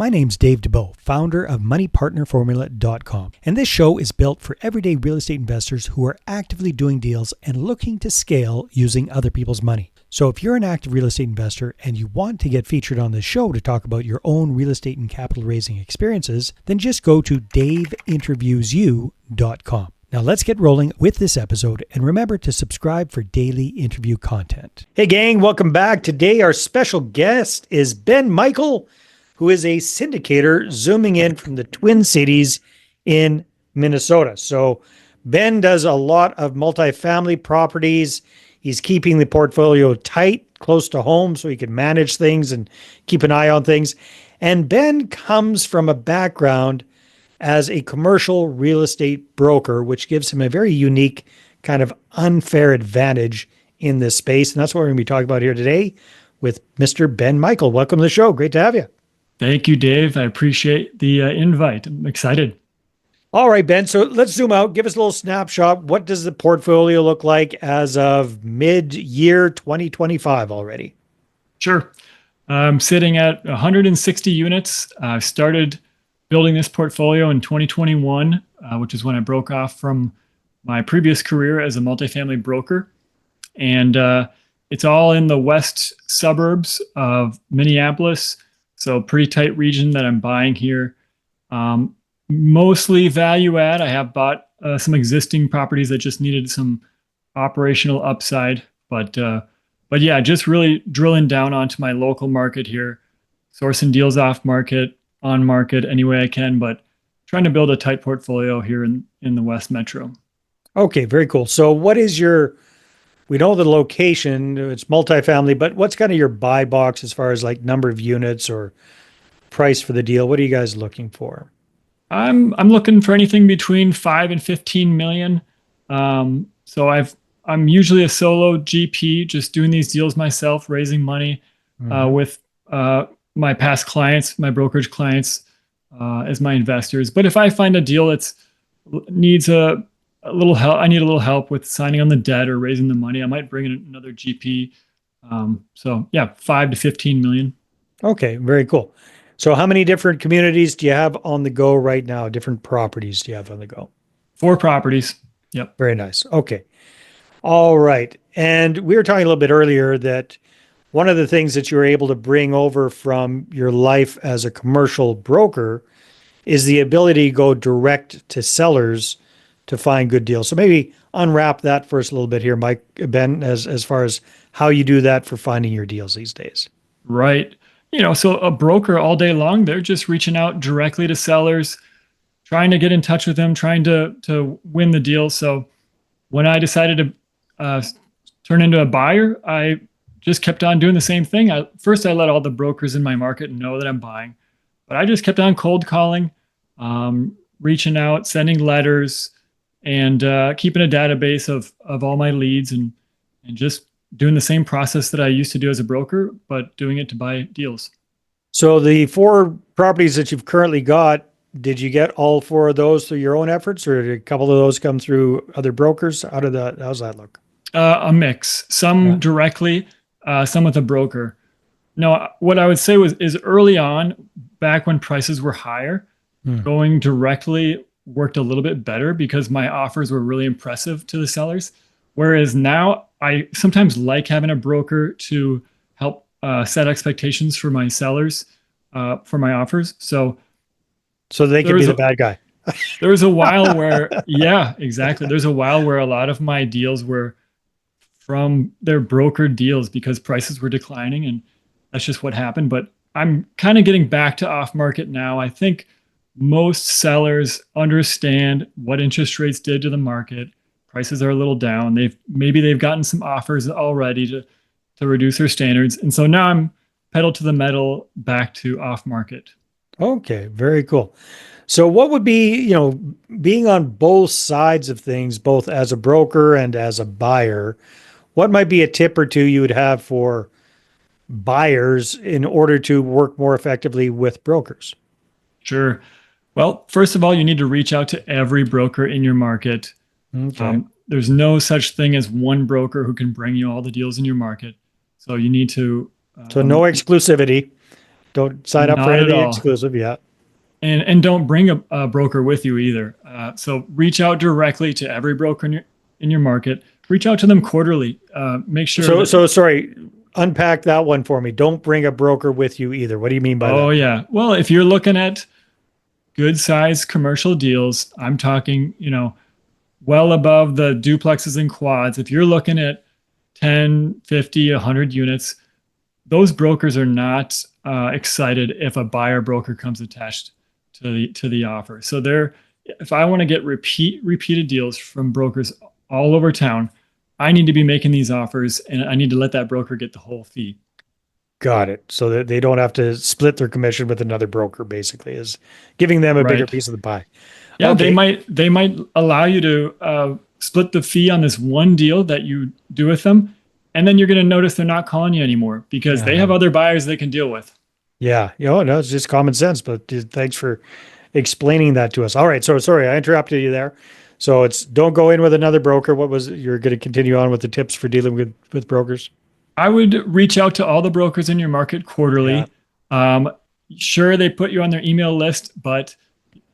My name's Dave DeBow, founder of MoneyPartnerFormula.com, and this show is built for everyday real estate investors who are actively doing deals and looking to scale using other people's money. So if you're an active real estate investor and you want to get featured on this show to talk about your own real estate and capital raising experiences, then just go to daveinterviewsyou.com. Now let's get rolling with this episode, and remember to subscribe for daily interview content. Hey gang, welcome back. Today our special guest is Ben Michel, who is a syndicator zooming in from the Twin Cities in Minnesota. So Ben does a lot of multifamily properties. He's keeping the portfolio tight, close to home, so he can manage things and keep an eye on things. And Ben comes from a background as a commercial real estate broker, which gives him a very unique kind of unfair advantage in this space. And that's what we're going to be talking about here today with Mr. Ben Michel. Welcome to the show. Great to have you. Thank you, Dave. I appreciate the invite. I'm excited. All right, Ben. So let's zoom out. Give us a little snapshot. What does the portfolio look like as of mid-year 2025 already? Sure. I'm sitting at 160 units. I started building this portfolio in 2021, which is when I broke off from my previous career as a multifamily broker. And it's all in the west suburbs of Minneapolis. So pretty tight region that I'm buying here. Mostly value add. I have bought some existing properties that just needed some operational upside. But yeah, just really drilling down onto my local market here, sourcing deals off market, on market any way I can, but trying to build a tight portfolio here in the West Metro. Okay, very cool. So what is we know the location, it's multifamily, but what's kind of your buy box as far as like number of units or price for the deal? What are you guys looking for? I'm looking for anything between 5 and 15 million. So I'm usually a solo GP, just doing these deals myself, raising money with my past clients, my brokerage clients, as my investors. But if I find a deal that needs a little help, I need a little help with signing on the debt or raising the money, I might bring in another GP. So yeah, 5 to 15 million. Okay, very cool. So how many different communities do you have on the go right now? Different properties do you have on the go? 4 properties. Yep. Very nice. Okay. All right. And we were talking a little bit earlier that one of the things that you're able to bring over from your life as a commercial broker is the ability to go direct to sellers to find good deals. So maybe unwrap that for us a little bit here, Ben, as far as how you do that for finding your deals these days. Right. So a broker all day long, they're just reaching out directly to sellers, trying to get in touch with them, trying to win the deal. So when I decided to turn into a buyer, I just kept on doing the same thing. First, I let all the brokers in my market know that I'm buying, but I just kept on cold calling, reaching out, sending letters, and keeping a database of all my leads and just doing the same process that I used to do as a broker, but doing it to buy deals. So the 4 properties that you've currently got, did you get all 4 of those through your own efforts, or did a couple of those come through other brokers? How's that look? A mix, some directly, some with a broker. No, what I would say is early on, back when prices were higher, going directly worked a little bit better because my offers were really impressive to the sellers. Whereas now I sometimes like having a broker to help set expectations for my sellers for my offers. So they can be the bad guy. There was a while where, yeah, exactly. There's a while where a lot of my deals were from their brokered deals because prices were declining, and that's just what happened. But I'm kind of getting back to off market now. I think most sellers understand what interest rates did to the market. Prices are a little down. Maybe they've gotten some offers already to reduce their standards. And so now I'm pedal to the metal back to off market. Okay, very cool. So what would be, being on both sides of things, both as a broker and as a buyer, what might be a tip or two you would have for buyers in order to work more effectively with brokers? Sure. Well, first of all, you need to reach out to every broker in your market. Okay. There's no such thing as one broker who can bring you all the deals in your market. So you need to. So no exclusivity. Don't sign up for Not at anything all. exclusive. Yeah. And don't bring a broker with you either. So reach out directly to every broker in your market. Reach out to them quarterly. Make sure So, that. so sorry, unpack that one for me. Don't bring a broker with you either. What do you mean by Oh that? yeah. Well, if you're looking at good size commercial deals, I'm talking, well above the duplexes and quads. If you're looking at 10, 50, 100 units, those brokers are not excited if a buyer broker comes attached to the offer. So if I want to get repeated deals from brokers all over town, I need to be making these offers, and I need to let that broker get the whole fee. Got it. So that they don't have to split their commission with another broker, basically, is giving them a bigger Right. piece of the pie. Yeah, they Okay. might allow you to split the fee on this one deal that you do with them, and then you're going to notice they're not calling you anymore because they have Uh, other buyers they can deal with. yeah. No, it's just common sense, but thanks for explaining that to us. All right. So sorry, I interrupted you there. So it's don't go in with another broker. What was it? You're going to continue on with the tips for dealing with brokers? I would reach out to all the brokers in your market Yeah. quarterly. Um, sure, they put you on their email list, but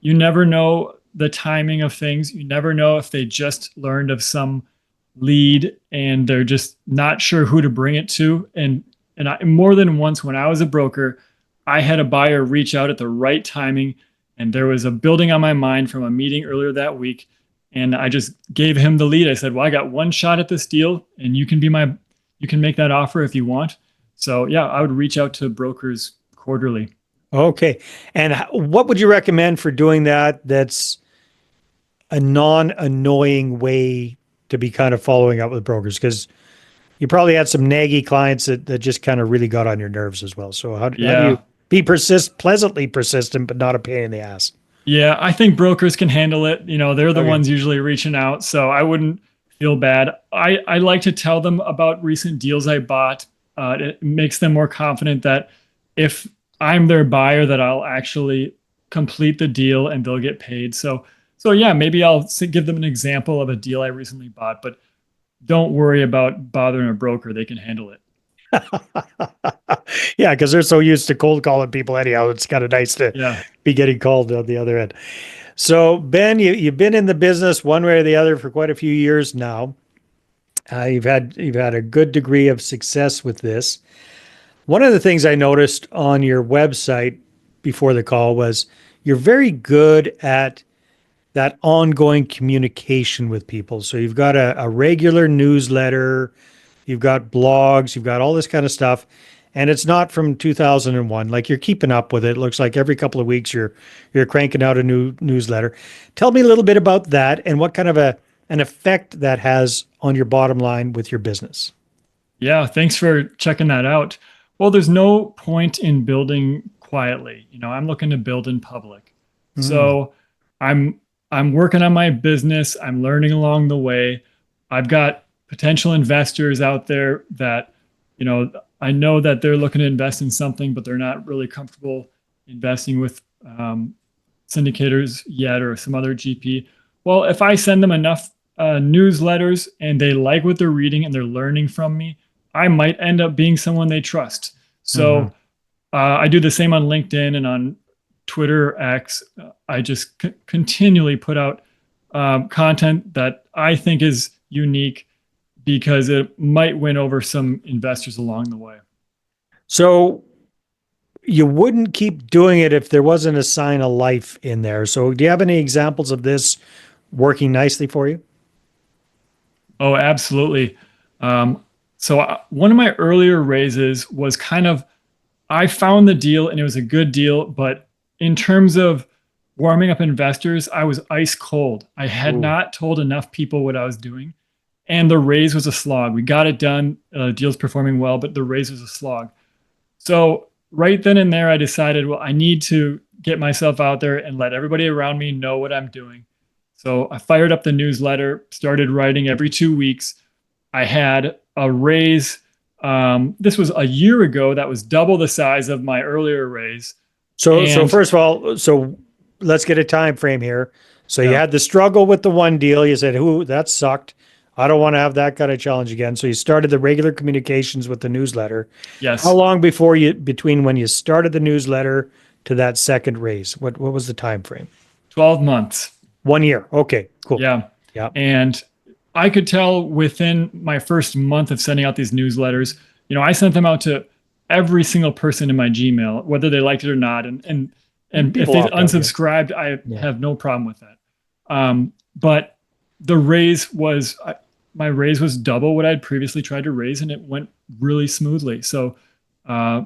you never know the timing of things. You never know if they just learned of some lead and they're just not sure who to bring it to. More than once when I was a broker, I had a buyer reach out at the right timing, and there was a building on my mind from a meeting earlier that week, and I just gave him the lead. I said, "Well, I got one shot at this deal, and you can make that offer if you want." So yeah, I would reach out to brokers quarterly. Okay. And what would you recommend for doing that? That's a non-annoying way to be kind of following up with brokers because you probably had some naggy clients that just kind of really got on your nerves as well. So how do you Yeah. be pleasantly persistent, but not a pain in the ass? Yeah, I think brokers can handle it. They're the Okay. ones usually reaching out, so I wouldn't feel bad. I like to tell them about recent deals I bought. It makes them more confident that if I'm their buyer, that I'll actually complete the deal and they'll get paid. So yeah, maybe I'll give them an example of a deal I recently bought, but don't worry about bothering a broker. They can handle it. Yeah, because they're so used to cold calling people anyhow. It's kind of nice to Yeah. be getting called on the other end. So Ben, you've been in the business one way or the other for quite a few years now. You've had a good degree of success with this. One of the things I noticed on your website before the call was you're very good at that ongoing communication with people. So you've got a regular newsletter, you've got blogs, you've got all this kind of stuff. And it's not from 2001. Like you're keeping up with it. It looks like every couple of weeks you're cranking out a new newsletter. Tell me a little bit about that and what kind of an effect that has on your bottom line with your business. Yeah, thanks for checking that out. Well, there's no point in building quietly. I'm looking to build in public. Mm, So I'm I'm working on my business. I'm learning along the way. I've got potential investors out there that, I know that they're looking to invest in something, but they're not really comfortable investing with syndicators yet or some other GP. Well, if I send them enough newsletters and they like what they're reading and they're learning from me, I might end up being someone they trust. mhm. So I do the same on LinkedIn and on Twitter X. I just continually put out content that I think is unique because it might win over some investors along the way. So you wouldn't keep doing it if there wasn't a sign of life in there. So do you have any examples of this working nicely for you? Oh, absolutely. So one of my earlier raises was kind of, I found the deal and it was a good deal, but in terms of warming up investors, I was ice cold. I had Ooh. not told enough people what I was doing, and the raise was a slog. We got it done. Deal's performing well, but the raise was a slog. So right then and there, I decided, well, I need to get myself out there and let everybody around me know what I'm doing. So I fired up the newsletter, started writing every 2 weeks. I had a raise. This was a year ago. That was double the size of my earlier raise. So And first of all, so let's get a time frame here. So you yeah, had the struggle with the one deal. You said, "Who that sucked." I don't want to have that kind of challenge again. So you started the regular communications with the newsletter. How Yes, long before you between when you started the newsletter to that second raise? What was the time frame? 12 months. 1 year. Okay, cool. Yeah. Yeah. And I could tell within my first month of sending out these newsletters, I sent them out to every single person in my Gmail, whether they liked it or not. And if People they opt out, yes. unsubscribed, I Yeah. have no problem with that. But the raise was my raise was double what I'd previously tried to raise, and it went really smoothly. So uh,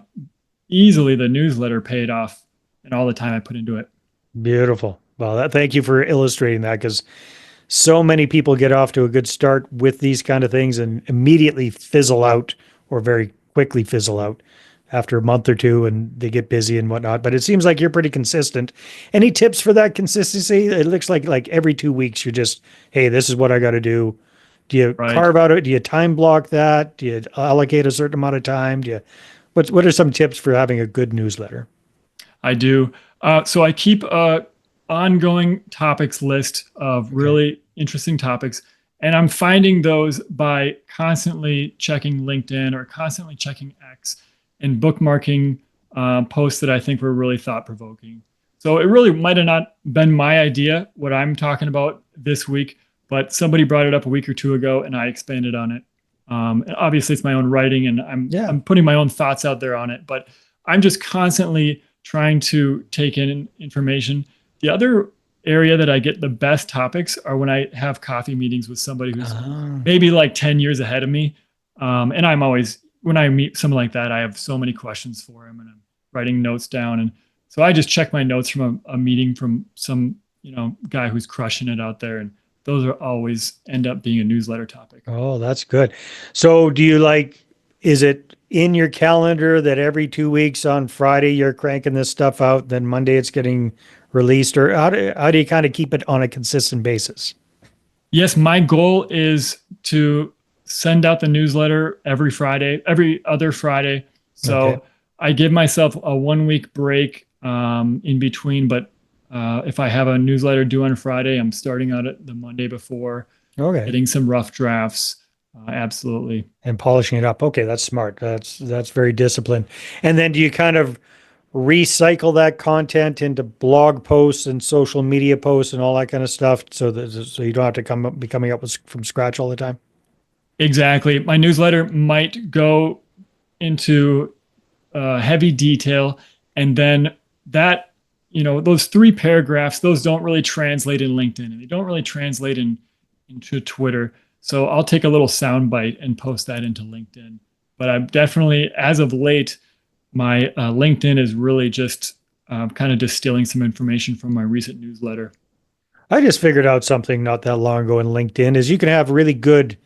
easily the newsletter paid off and all the time I put into it. Beautiful. Well, thank you for illustrating that because so many people get off to a good start with these kind of things and immediately fizzle out or very quickly fizzle out after a month or two and they get busy and whatnot. But it seems like you're pretty consistent. Any tips for that consistency? It looks like every 2 weeks you're just, hey, this is what I got to do. Do you Right. carve out it? Do you time block that? Do you allocate a certain amount of time? What are some tips for having a good newsletter? I do. So I keep a ongoing topics list of Okay. really interesting topics, and I'm finding those by constantly checking LinkedIn or constantly checking X and bookmarking posts that I think were really thought provoking. So it really might have not been my idea what I'm talking about this week, but somebody brought it up a week or two ago, and I expanded on it. And obviously, it's my own writing, and I'm Yeah. I'm putting my own thoughts out there on it, but I'm just constantly trying to take in information. The other area that I get the best topics are when I have coffee meetings with somebody who's Ah. maybe like 10 years ahead of me. And I'm always, when I meet someone like that, I have so many questions for him and I'm writing notes down. And so I just check my notes from a meeting from some, guy who's crushing it out there. And those are always end up being a newsletter topic. Oh, that's good. So do you is it in your calendar that every 2 weeks on Friday you're cranking this stuff out, then Monday it's getting released, or how do you kind of keep it on a consistent basis? Yes, my goal is to send out the newsletter every Friday, every other Friday. Okay. So I give myself a 1 week break in between. But if I have a newsletter due on Friday, I'm starting out at the Monday before, Okay. getting some rough drafts. Absolutely. And polishing it up. Okay, that's smart. That's very disciplined. And then do you kind of recycle that content into blog posts and social media posts and all that kind of stuff so you don't have to be coming up with from scratch all the time? Exactly. My newsletter might go into heavy detail, and then that those 3 paragraphs, those don't really translate in LinkedIn, and they don't really translate into Twitter. So I'll take a little sound bite and post that into LinkedIn. But I'm definitely, as of late, my LinkedIn is really just kind of distilling some information from my recent newsletter. I just figured out something not that long ago in LinkedIn is you can have really good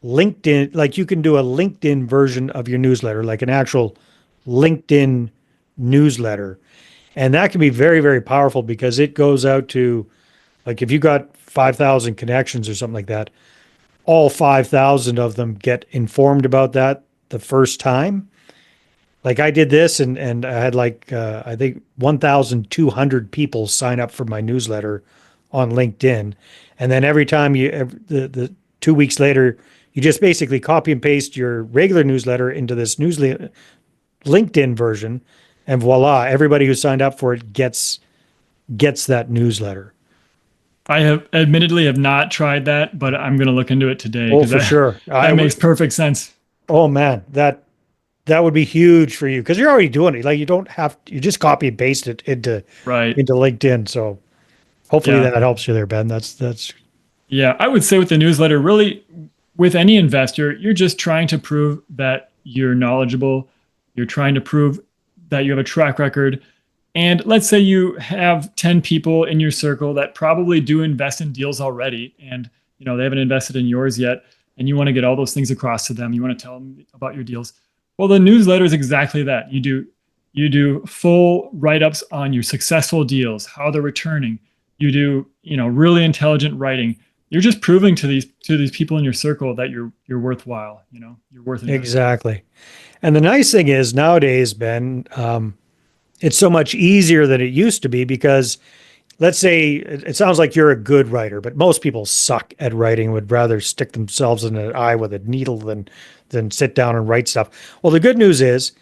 LinkedIn, like you can do a LinkedIn version of your newsletter, like an actual LinkedIn newsletter. And that can be very, very powerful because it goes out to, like, if you got 5,000 connections or something like that, all 5,000 of them get informed about that the first time. Like I did this and I had I think 1,200 people sign up for my newsletter on LinkedIn. And then every time the 2 weeks later, you just basically copy and paste your regular newsletter into this newsletter LinkedIn version, and voila, everybody who signed up for it gets that newsletter. I have not tried that, but I'm going to look into it today Oh, because for that sure. I that makes would. perfect sense. Oh man, that would be huge for you because you're already doing it. Like you don't have you just copy and paste it Right. into LinkedIn. So hopefully Yeah. that helps you there, Ben. That's Yeah, I would say with the newsletter, really, with any investor, you're just trying to prove that you're knowledgeable. You're trying to prove that you have a track record. And let's say you have 10 people in your circle that probably do invest in deals already, and they haven't invested in yours yet, and you want to get all those things across to them. You want to tell them about your deals. Well, the newsletter is exactly that. You do full write-ups on your successful deals, how they're returning. You do, really intelligent writing. You're just proving to these people in your circle that you're worthwhile. You're worth investing in. exactly. And the nice thing is nowadays, Ben, it's so much easier than it used to be because let's say it sounds like you're a good writer, but most people suck at writing, would rather stick themselves in an eye with a needle than sit down and write stuff. Well, the good news is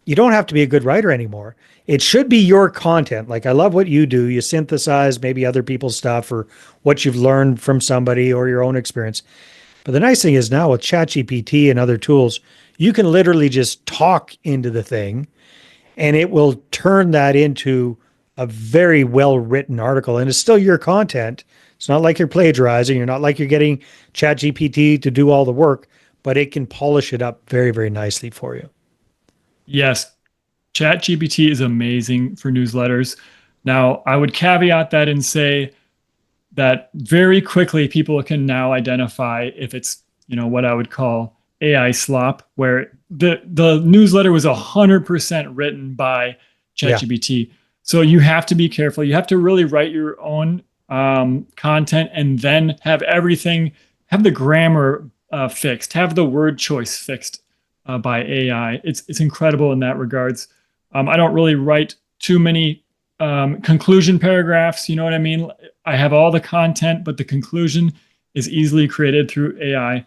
you don't have to be a good writer anymore. It should be your content. Like I love what you do. You synthesize maybe other people's stuff or what you've learned from somebody or your own experience. But the nice thing is now with ChatGPT and other tools, you can literally just talk into the thing and it will turn that into a very well written article. And it's still your content. It's not like you're plagiarizing. You're not like you're getting ChatGPT to do all the work, but it can polish it up very, very nicely for you. Yes, ChatGPT is amazing for newsletters. Now, I would caveat that and say that very quickly people can now identify if it's, what I would call AI slop, where the newsletter was 100% written by ChatGPT. Yeah. So you have to be careful. You have to really write your own content and then have the grammar fixed, have the word choice fixed by AI. It's incredible in that regards. I don't really write too many conclusion paragraphs. You know what I mean? I have all the content, but the conclusion is easily created through AI.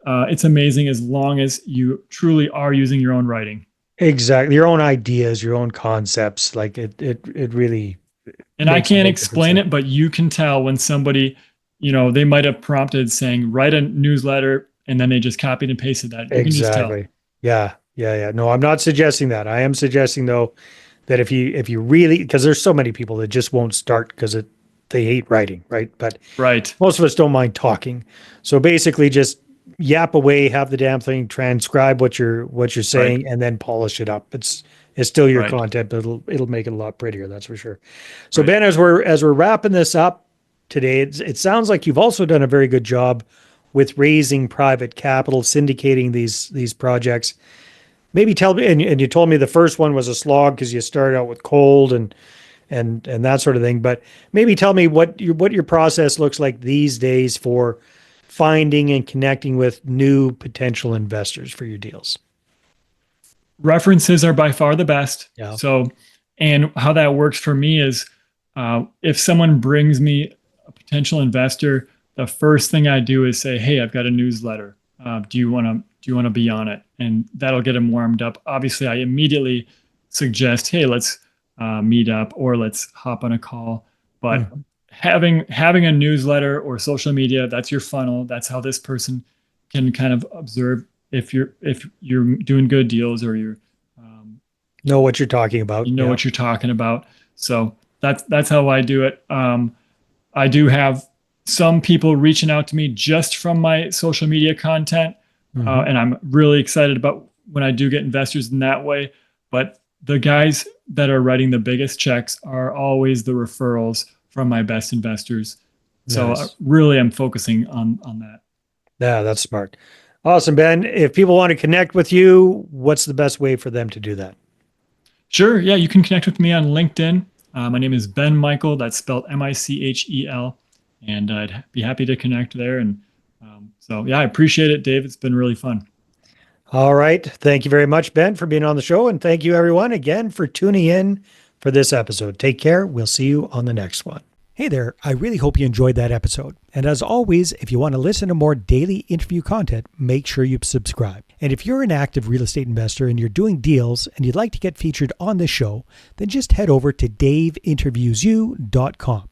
It's amazing as long as you truly are using your own writing. Exactly. Your own ideas, your own concepts. Like it really. And I can't explain it, but you can tell when somebody, they might have prompted saying, write a newsletter, and then they just copied and pasted that. You can just tell. Yeah. No, I'm not suggesting that. I am suggesting though that if you really, because there's so many people that just won't start because they hate writing, right? But most of us don't mind talking. So basically just yap away, have the damn thing transcribe what you're saying, and then polish it up. It's still your content, but it'll make it a lot prettier, that's for sure. So Ben, as we're wrapping this up today, it sounds like you've also done a very good job with raising private capital, syndicating these projects. Maybe tell me, and you told me the first one was a slog because you started out with cold and that sort of thing. But maybe tell me what your process looks like these days for finding and connecting with new potential investors for your deals. References are by far the best. Yeah. So, and how that works for me is if someone brings me a potential investor, the first thing I do is say, hey, I've got a newsletter. Do you want to be on it? And that'll get them warmed up. Obviously, I immediately suggest, hey, let's meet up or let's hop on a call. But having a newsletter or social media, that's your funnel. That's how this person can kind of observe if you're doing good deals or you're know what you're talking about. You know what you're talking about. So that's how I do it. I do have some people reaching out to me just from my social media content. And I'm really excited about when I do get investors in that way. But the guys that are writing the biggest checks are always the referrals from my best investors. So nice. Really I'm focusing on that. Yeah, that's smart. Awesome, Ben. If people want to connect with you, what's the best way for them to do that? Sure. Yeah, you can connect with me on LinkedIn. My name is Ben Michel. That's spelled Michel. And I'd be happy to connect there. And so, yeah, I appreciate it, Dave. It's been really fun. All right. Thank you very much, Ben, for being on the show. And thank you, everyone, again, for tuning in for this episode. Take care. We'll see you on the next one. Hey there. I really hope you enjoyed that episode. And as always, if you want to listen to more daily interview content, make sure you subscribe. And if you're an active real estate investor and you're doing deals and you'd like to get featured on this show, then just head over to daveinterviewsyou.com.